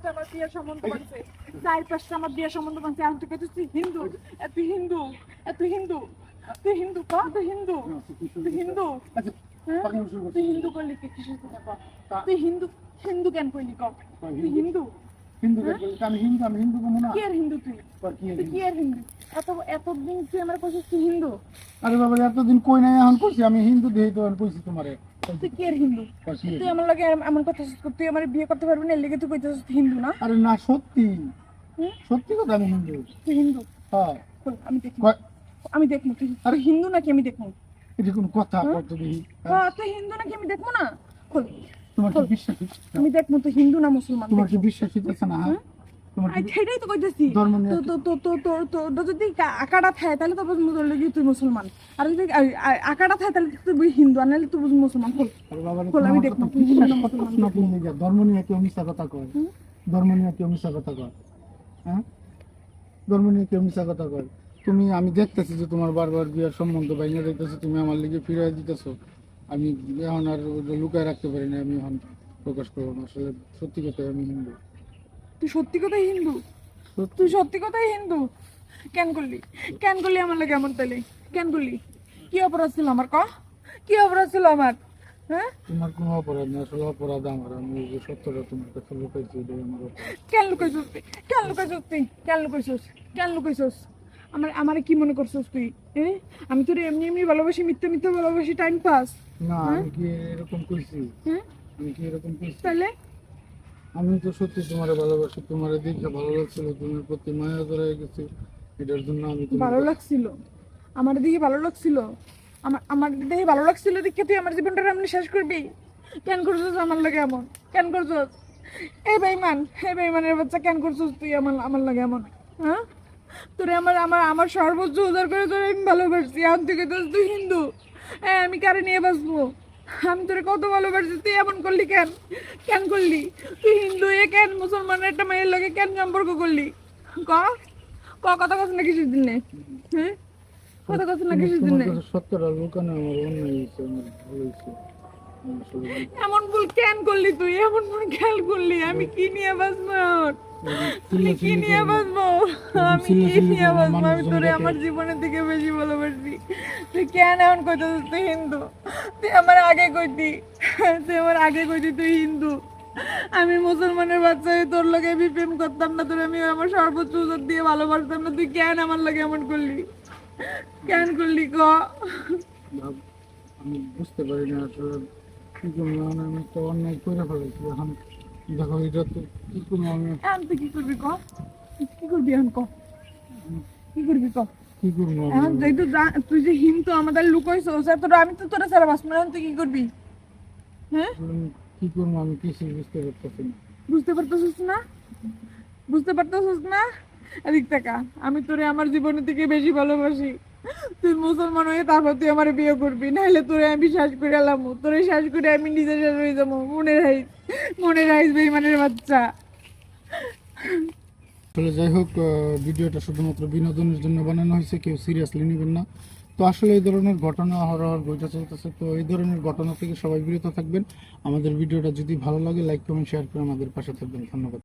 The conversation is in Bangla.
5টা আমার বিয়ের সম্বন্ধ বানছে, 4-5টা আমার বিয়ের সম্বন্ধ বানছে। এখন তুই কইছিস তুই হিন্দু, তুই হিন্দু, তুই হিন্দু, তুই হিন্দু ক, তুই হিন্দু, তুই হিন্দু, আচ্ছা হ্যাঁ? পাগল শুরু করছিস। তুই হিন্দু করলি কি কিসের কথা ক? তুই হিন্দু, হিন্দু কেন কইলি ক? তুই হিন্দু, হিন্দু দেখবি আমি হিন্দু কমু না কি আর হিন্দু তুই? আর কি তুই কি আর হিন্দু? এতদিন তুই আমার কইছিস তুই হিন্দু, আরে বাবা এতদিন কই নাই এখন কইছি আমি হিন্দু দেই তো আমি কইছি তোমারে তুই কি আর হিন্দু? তুই আমার লাগে এমন কথা তুই আমার বিয়ে করতে পারবি না, এর লেগে তুই কইতেছিস তুই হিন্দু না? আরে না সত্যি হুম? সত্যি কথা আমি হিন্দু তুই হিন্দু? হ্যাঁ খোল, আমি দেখবো, কয়- আমি দেখবো তুই তুই হিন্দু নাকি আমি দেখবো। এটা কোন কথা হুম? কত দিই তুই হিন্দু নাকি আমি দেখবো না? খোল, তোমার কি বিশ্বাস আমি দেখবো তুই হিন্দু না মুসলমান। তোমার কি বিশ্বাস হইতেছে না হ্যাঁ? হুম? তোমার কি সেটাই তো কইতেছি। ধর্ম নিয়ে তো যদি আকাটা থাকে তাহলে তো তুই মুসলমান, আর যদি আকাটা থাকে তাহলে তুই হিন্দু, আর নাহলে তুই মুসলমান। খোল, আরে বাবা রে, খোল, আমি তোমার দেখবো কথা তুই হিন্দু বিশ্বাস না কত মুসলমান। না কোন দিকে ধর্ম নিয়ে কেউ মিথ্যা কথা কয় হুম? ধর্ম নিয়ে কেউ মিথ্যা কথা কয় হ্যাঁ ধর্ম নিয়ে কেউ মিথ্যা কথা কয় তুমি আমি দেখতেছি যে তোমার বারবার বিয়ার সম্বন্ধ বাইনা দেখতেছি তুমি আমার লিগে ফিরিয়ে দিতেছো আমি এখন আর ওটা লুকায় রাখতে পারি না আমি এখন প্রকাশ করবো না আসলে সত্যি কথা আমি হিন্দু তুই সত্যি কথাই হিন্দু? সত্যি। তুই সত্যি কথাই হিন্দু? কেন করলি, কেন করলি আমার লাগে এমন তাইলে? কেন করলি? কি অপরাধ ছিল আমার ক? কি অপরাধ ছিল আমার? হ্যাঁ, তোমার কোনো অপরাধ নেই আসলে অপরাধ আমার আমি এই যে সত্যটা তোমার কাছে লুকাইছি এটাই আমার অপরাধ। কেন লুকাইছিস তুই? কেন লুকাইছিস তুই? কেন লুকাইছিস? কেন লুকাইছিস? আমারে কি মনে করছিস তুই? আমি তোর এমনি এমনি ভালোবাসি, মিথ্যে মিথ্যে ভালোবাসি, টাইম পাস? না আমি কি এরকম কইছি হ্যাঁ, আমি কি এরকম কইছি তাহলে আমি তো সত্যি তোমারে ভালোবাসি তোমার দেখে ভালো লাগছিল তোমার প্রতি মায়া ধরে গেছে এটার জন্য আমি তোমার ভালো লাগছিল? আমার দিকে ভালো লাগছিল? আমার দিকে ভালো লাগছিল দেখে তুই আমার জীবনটা এমনি শেষ করবি? কেন করছিস আমার লাগে এমন? কেন করছিস? এই বেঈমানের বাচ্চা, কেন করছিস তুই আমার লাগে এমন? হ্যাঁ, তোরে আমার আমার আমার সর্বোচ্চ উজাড় করে তোরে আমি ভালোবাসছি, এখন থেকে তুই হিন্দু। আমি কারে নিয়ে বাঁচবো? আমি তোরে কত ভালোবাসছি, তুই এমন করলি কেন? কেন করলি? তুই হিন্দু কেন মুসলমানের একটা মেয়ের লগে কেন সম্পর্ক করলি? ক ক কথা কথা না কিসের দিনে? হ্যাঁ, কথা কথা না কিসের তোমার দিনে? কাছে সত্যটা লুকানো আমার অন্যায় হয়েছে আমার ভালো হয়েছে আমি আসলে এমন ভুল কেন করলি তুই? এমন ভুল খেয়াল করলি? আমি কি নিয়ে বাঁচবো এখন? আমি কি নিয়ে বাঁচবো? আমি কি নিয়ে বাঁচবো? আমি তোরে আমার জীবনের থেকে বেশি ভালোবাসি, তুই কেন এমন কইতেছিস তুই হিন্দু? তুই আমার আগে কইতি, তুই হিন্দু। আমি মুসলমানের বাচ্চা হয়ে তোর লগে আমি প্রেম করতাম না, তোর আমি আমার সর্বোচ্চ উজার দিয়ে ভালোবাসতাম না, তুই কেন আমার লাগে এমন করলি? কেন করলি ক? আমি বুঝতে পারি না আসলে কি করবো এখন আমি তো অন্যায় করে ফেলেছি এখন দেখো এটা তো কি করবো আমি এখন তুই কি করবি ক? কি করবি এখন ক? কি করবি ক? কি করবো আমি এখন যেহেতু তুই যে হিন্দু আমাদের লুকাইছিস, আমি তো তোরা ছাড়া বাঁচবো না, এখন তুই কি করবি? হ্যাঁ, কি করবো আমি কিছু বুঝতে পারতেছি না বুঝতে পারতেছিস না? বুঝতে পারতেছিস না? এদিক টাকা, আমি তোরে আমার জীবনের থেকে বেশি ভালোবাসি। তুই মুসলমান হয়ে তারপর তুই আমার বিয়ে করবি, নাহলে তোরে আমি শ্বাস করে এলাম, তোরে শ্বাস করে আমি নিজে শেষ হয়ে যাবো। মনে রাখিস বেঈমানের বাচ্চা। আসলে যাই হোক ভিডিওটা শুধুমাত্র বিনোদনের জন্য বানানো হয়েছে কেউ সিরিয়াসলি নেবেন না তো আসলে এই ধরনের ঘটনা হরহর বইটা চলতেছে তো এই ধরনের ঘটনা থেকে সবাই বিরত থাকবেন আমাদের ভিডিওটা যদি ভালো লাগে লাইক কমেন্ট শেয়ার করে আমাদের পাশে থাকবেন ধন্যবাদ